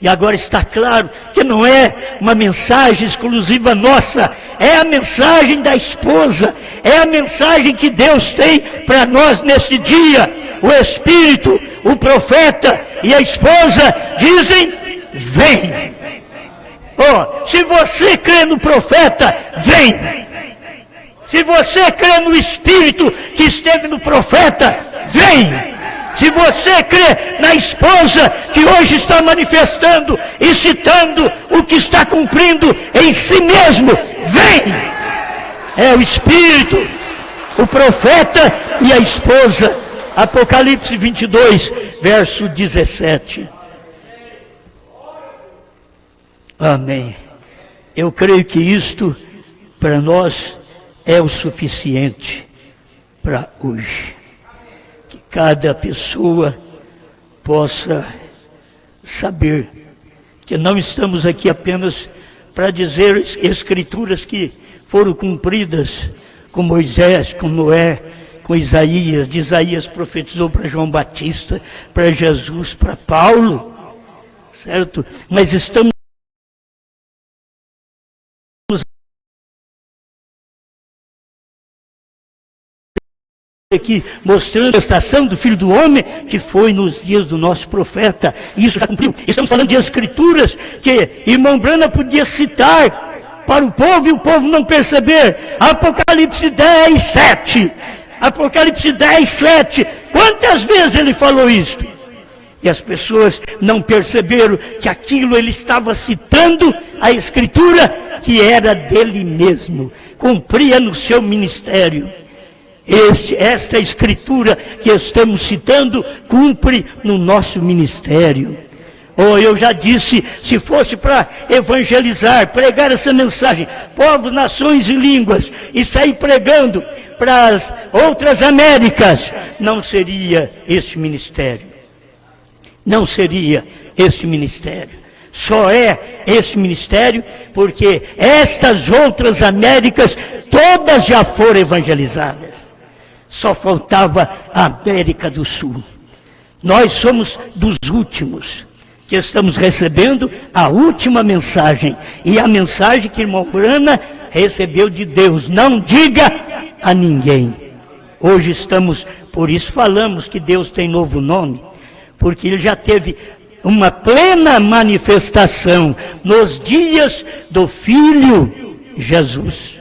E agora está claro que não é uma mensagem exclusiva nossa, é a mensagem da esposa, é a mensagem que Deus tem para nós nesse dia. O Espírito, o profeta e a esposa dizem: vem. Se você crê no profeta, vem. Se você crê no Espírito que esteve no profeta, vem. Se você crê na esposa que hoje está manifestando e citando o que está cumprindo em si mesmo, vem. É o Espírito, o profeta e a esposa. Apocalipse 22, verso 17. Amém. Eu creio que isto para nós é o suficiente para hoje. Que cada pessoa possa saber que não estamos aqui apenas para dizer escrituras que foram cumpridas com Moisés, com Noé, com Isaías. De Isaías profetizou para João Batista, para Jesus, para Paulo, certo? Mas estamos aqui mostrando a estação do Filho do Homem, que foi nos dias do nosso profeta. Isso já cumpriu. Estamos falando de escrituras que irmão Brana podia citar para o povo e o povo não perceber. Apocalipse 10, 7. Apocalipse 10, 7. Quantas vezes ele falou isso? E as pessoas não perceberam que aquilo ele estava citando a escritura que era dele mesmo, cumpria no seu ministério. Esta escritura que estamos citando cumpre no nosso ministério. Ou eu já disse, se fosse para evangelizar, pregar essa mensagem, povos, nações e línguas, e sair pregando para as outras Américas, não seria esse ministério. Não seria esse ministério. Só é esse ministério porque estas outras Américas todas já foram evangelizadas. Só faltava a América do Sul. Nós somos dos últimos que estamos recebendo a última mensagem. E a mensagem que irmão Brana recebeu de Deus. Não diga a ninguém. Hoje estamos, por isso falamos que Deus tem novo nome, porque Ele já teve uma plena manifestação nos dias do Filho Jesus.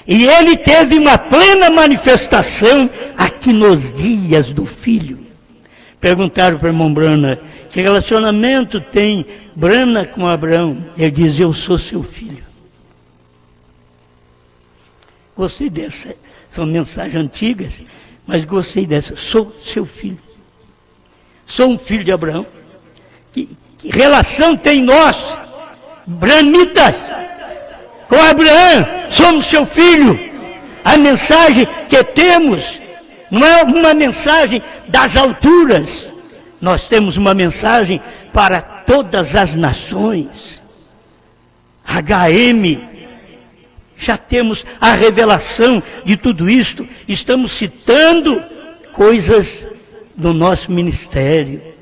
E Ele teve uma plena manifestação aqui nos dias do Filho. Perguntaram para o irmão Brana, que relacionamento tem Brana com Abraão? Ele diz, eu sou seu filho. Gostei dessa, são mensagens antigas, mas gostei dessa, sou seu filho. Sou um filho de Abraão. Que relação tem nós, branitas, com Abraão? Somos seu filho. A mensagem que temos não é uma mensagem das alturas. Nós temos uma mensagem para todas as nações. HM, já temos a revelação de tudo isto. Estamos citando coisas do nosso ministério.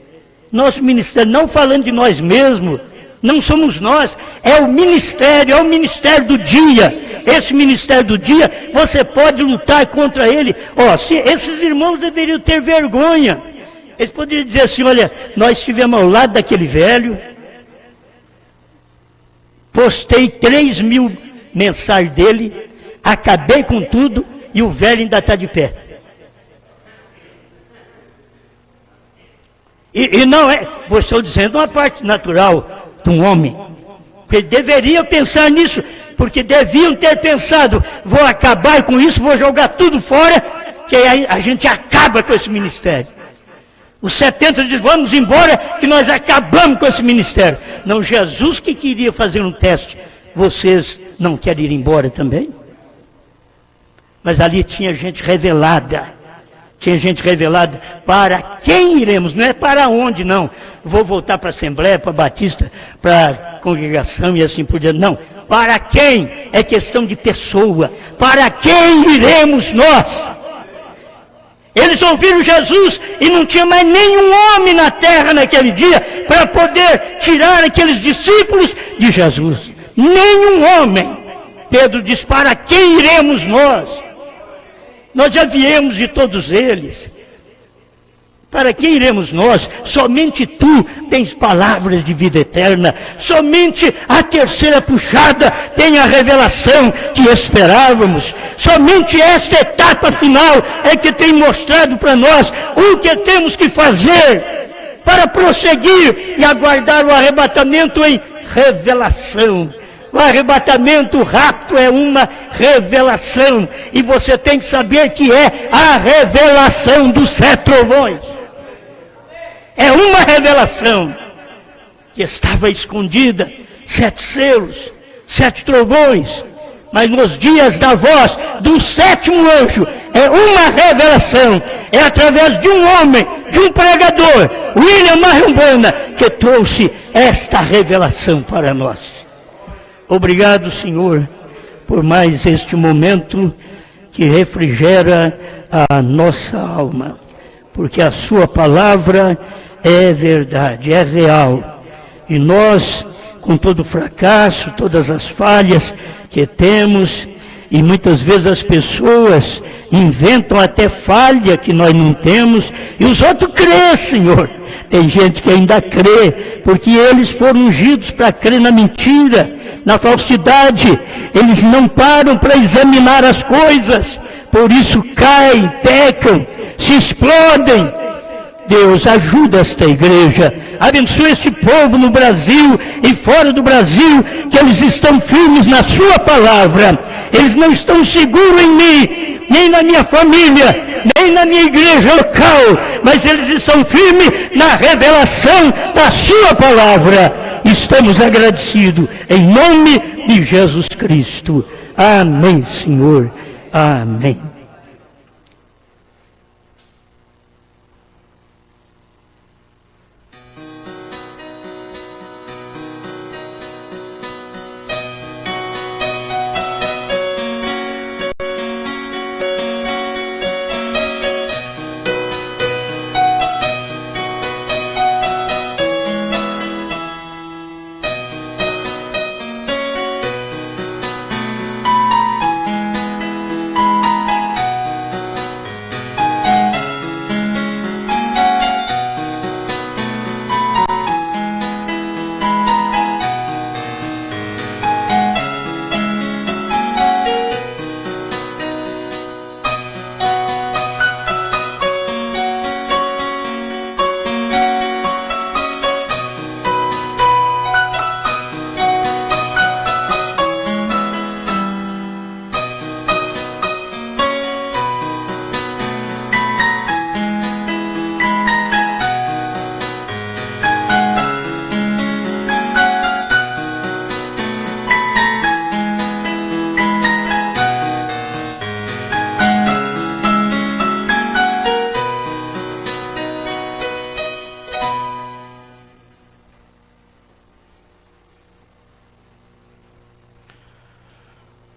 Nosso ministério, não falando de nós mesmos, não somos nós, é o ministério do dia. Esse ministério do dia, você pode lutar contra ele. Esses irmãos deveriam ter vergonha. Eles poderiam dizer assim, olha, nós estivemos ao lado daquele velho, postei 3.000 mensagens dele, acabei com tudo e o velho ainda está de pé. E não é, estou dizendo uma parte natural de um homem, porque deveria pensar nisso, porque deviam ter pensado, vou acabar com isso, vou jogar tudo fora, que aí a gente acaba com esse ministério. Os 70 diz, vamos embora, que nós acabamos com esse ministério. Não, Jesus que queria fazer um teste, vocês não querem ir embora também? Mas ali tinha gente revelada. Tinha gente revelada para quem iremos, não é para onde, não. Vou voltar para a Assembleia, para a Batista, para a congregação e assim por diante. Não, para quem é questão de pessoa. Para quem iremos nós? Eles ouviram Jesus e não tinha mais nenhum homem na terra naquele dia para poder tirar aqueles discípulos de Jesus. Nenhum homem. Pedro diz, para quem iremos nós? Nós já viemos de todos eles. Para quem iremos nós? Somente tu tens palavras de vida eterna. Somente a terceira puxada tem a revelação que esperávamos. Somente esta etapa final é que tem mostrado para nós o que temos que fazer para prosseguir e aguardar o arrebatamento em revelação. O arrebatamento, o rapto é uma revelação. E você tem que saber que é a revelação dos 7 trovões. É uma revelação que estava escondida, 7 selos, 7 trovões. Mas nos dias da voz do 7º anjo, é uma revelação. É através de um homem, de um pregador, William Marion Brana, que trouxe esta revelação para nós. Obrigado, Senhor, por mais este momento que refrigera a nossa alma, porque a sua palavra é verdade, é real. E nós, com todo o fracasso, todas as falhas que temos, e muitas vezes as pessoas inventam até falha que nós não temos, e os outros crêem, Senhor. Tem gente que ainda crê, porque eles foram ungidos para crer na mentira, na falsidade. Eles não param para examinar as coisas, por isso caem, pecam, se explodem. Deus, ajuda esta igreja, abençoe esse povo no Brasil e fora do Brasil, que eles estão firmes na sua palavra, eles não estão seguros em mim, nem na minha família, nem na minha igreja local, mas eles estão firmes na revelação da sua palavra. Estamos agradecidos em nome de Jesus Cristo. Amém, Senhor. Amém.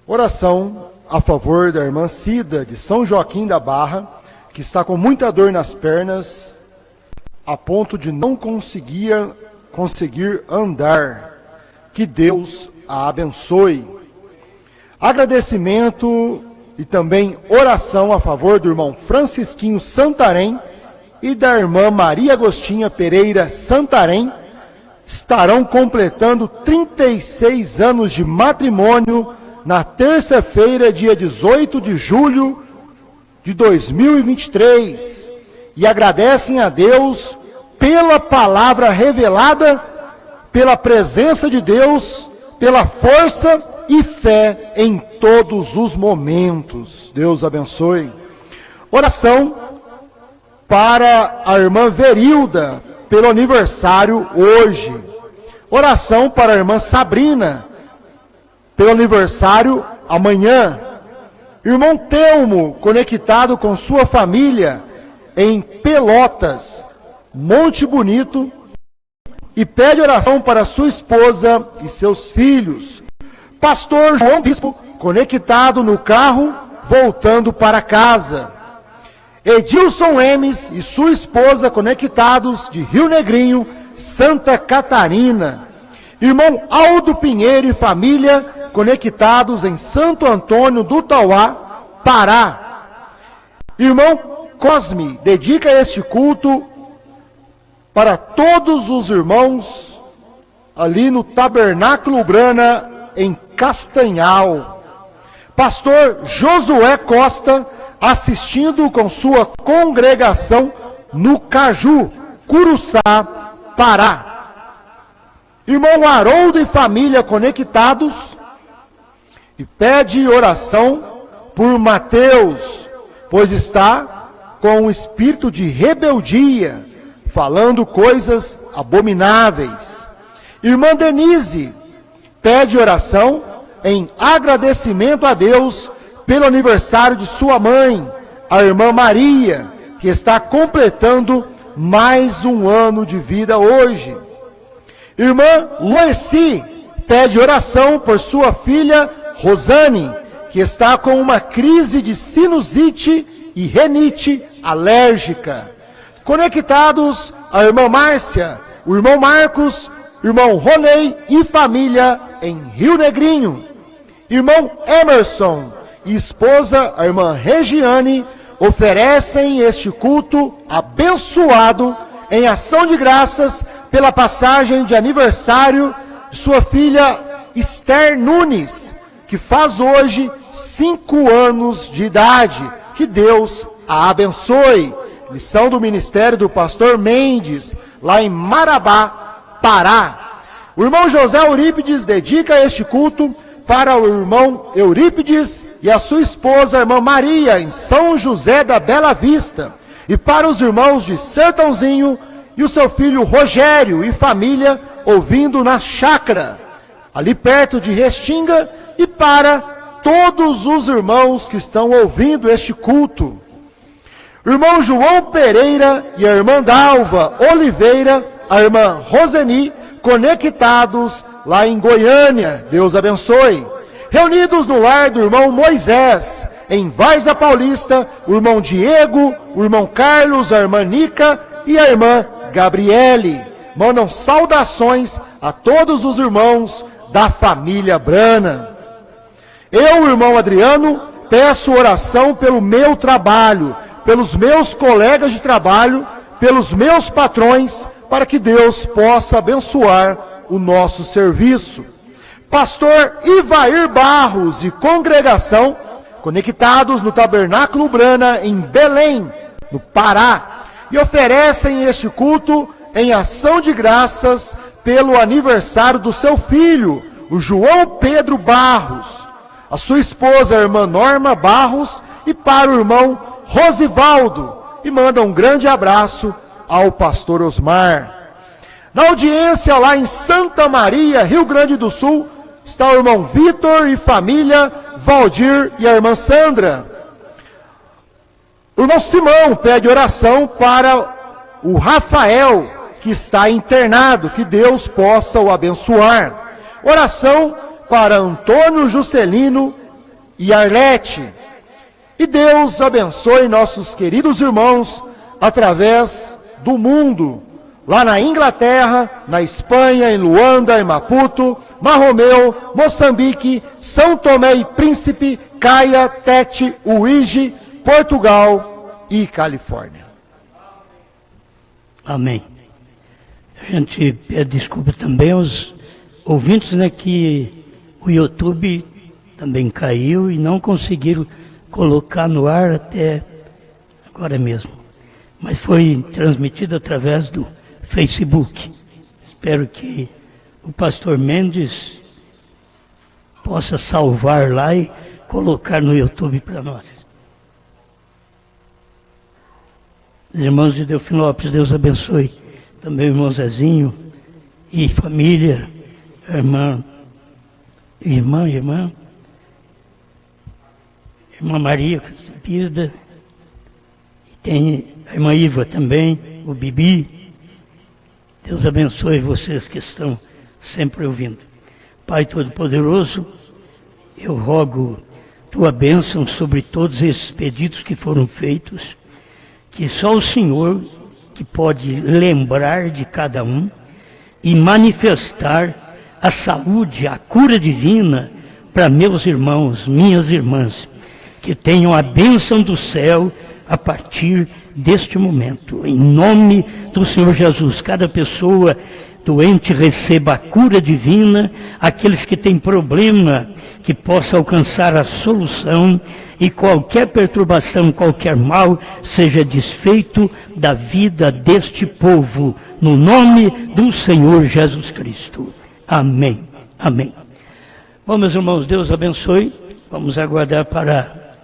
Oração a favor da irmã Cida, de São Joaquim da Barra, que está com muita dor nas pernas, a ponto de não conseguir andar. Que Deus a abençoe. Agradecimento e também oração a favor do irmão Francisquinho Santarém e da irmã Maria Agostinha Pereira Santarém. Estarão completando 36 anos de matrimônio na terça-feira, dia 18 de julho de 2023, e agradecem a Deus pela palavra revelada, pela presença de Deus, pela força e fé em todos os momentos. Deus abençoe. Oração para a irmã Verilda, pelo aniversário hoje. Oração para a irmã Sabrina, pelo aniversário amanhã. Irmão Telmo, conectado com sua família em Pelotas, Monte Bonito, e pede oração para sua esposa e seus filhos. Pastor João Bispo, conectado no carro, voltando para casa. Edilson Emes e sua esposa, conectados de Rio Negrinho, Santa Catarina. Irmão Aldo Pinheiro e família, conectados em Santo Antônio do Tauá, Pará. Irmão Cosme dedica este culto para todos os irmãos ali no Tabernáculo Ubrana, em Castanhal. Pastor Josué Costa, assistindo com sua congregação no Caju, Curuçá, Pará. Irmão Haroldo e família conectados, e pede oração por Mateus, pois está com um espírito de rebeldia, falando coisas abomináveis. Irmã Denise pede oração em agradecimento a Deus pelo aniversário de sua mãe, a irmã Maria, que está completando mais um ano de vida hoje. Irmã Loeci pede oração por sua filha Rosane, que está com uma crise de sinusite e renite alérgica. Conectados a irmã Márcia, o irmão Marcos, irmão Ronei e família em Rio Negrinho. Irmão Emerson e esposa, a irmã Regiane, oferecem este culto abençoado em ação de graças pela passagem de aniversário de sua filha Esther Nunes, que faz hoje 5 anos de idade. Que Deus a abençoe. Lição do ministério do pastor Mendes, lá em Marabá, Pará. O irmão José Eurípides dedica este culto para o irmão Eurípides e a sua esposa, a irmã Maria, em São José da Bela Vista, e para os irmãos de Sertãozinho e o seu filho Rogério e família, ouvindo na chácara, ali perto de Restinga, e para todos os irmãos que estão ouvindo este culto. O irmão João Pereira e a irmã Dalva Oliveira, a irmã Roseni, conectados lá em Goiânia, Deus abençoe. Reunidos no lar do irmão Moisés, em Várzea Paulista, o irmão Diego, o irmão Carlos, a irmã Nica e a irmã Gabriele. Mandam saudações a todos os irmãos da família Brana. Eu, irmão Adriano, peço oração pelo meu trabalho, pelos meus colegas de trabalho, pelos meus patrões, para que Deus possa abençoar o nosso serviço. Pastor Ivair Barros e congregação, conectados no Tabernáculo Brana, em Belém, no Pará, e oferecem este culto em ação de graças pelo aniversário do seu filho, o João Pedro Barros, a sua esposa, a irmã Norma Barros, e para o irmão Rosivaldo, e manda um grande abraço ao pastor Osmar. Na audiência lá em Santa Maria, Rio Grande do Sul, está o irmão Vitor e família, Valdir e a irmã Sandra. O irmão Simão pede oração para o Rafael, que está internado, que Deus possa o abençoar. Oração para Antônio Juscelino e Arlete. E Deus abençoe nossos queridos irmãos através do mundo, lá na Inglaterra, na Espanha, em Luanda, em Maputo, Marromeu, Moçambique, São Tomé e Príncipe, Caia, Tete, Uíge, Portugal e Califórnia. Amém. A gente pede desculpa também aos ouvintes, né, que o YouTube também caiu e não conseguiram colocar no ar até agora mesmo. Mas foi transmitido através do Facebook. Espero que o pastor Mendes possa salvar lá e colocar no YouTube para nós. Os irmãos de Delfinópolis, Deus abençoe. Também o irmão Zezinho e família, irmã Maria Pisa, e tem a irmã Iva também, o Bibi. Deus abençoe vocês que estão sempre ouvindo. Pai Todo-Poderoso, eu rogo tua bênção sobre todos esses pedidos que foram feitos, que só o Senhor que pode lembrar de cada um e manifestar a saúde, a cura divina para meus irmãos, minhas irmãs, que tenham a bênção do céu a partir deste momento. Em nome do Senhor Jesus, cada pessoa doente receba a cura divina, aqueles que têm problema que possa alcançar a solução e qualquer perturbação, qualquer mal seja desfeito da vida deste povo, no nome do Senhor Jesus Cristo. Amém. Amém. Bom, meus irmãos, Deus abençoe. Vamos aguardar para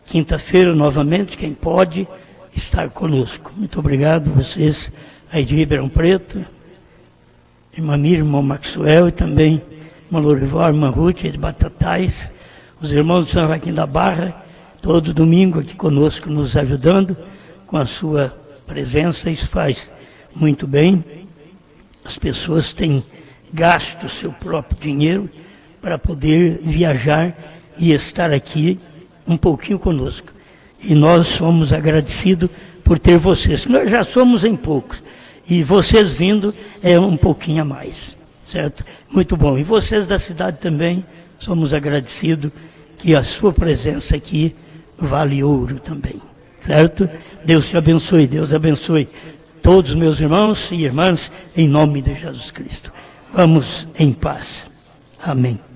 quinta-feira novamente, quem pode estar conosco. Muito obrigado vocês aí de Ribeirão Preto, irmã Miriam, irmão Maxwell e também irmã Lorival, irmã Ruth de Batatais, os irmãos de São Joaquim da Barra, todo domingo aqui conosco, nos ajudando com a sua presença. Isso faz muito bem. As pessoas têm gasto o seu próprio dinheiro para poder viajar e estar aqui um pouquinho conosco. E nós somos agradecidos por ter vocês. Nós já somos em poucos. E vocês vindo é um pouquinho a mais. Certo? Muito bom. E vocês da cidade também, somos agradecidos que a sua presença aqui vale ouro também. Certo? Deus te abençoe. Deus abençoe todos os meus irmãos e irmãs, em nome de Jesus Cristo. Vamos em paz. Amém.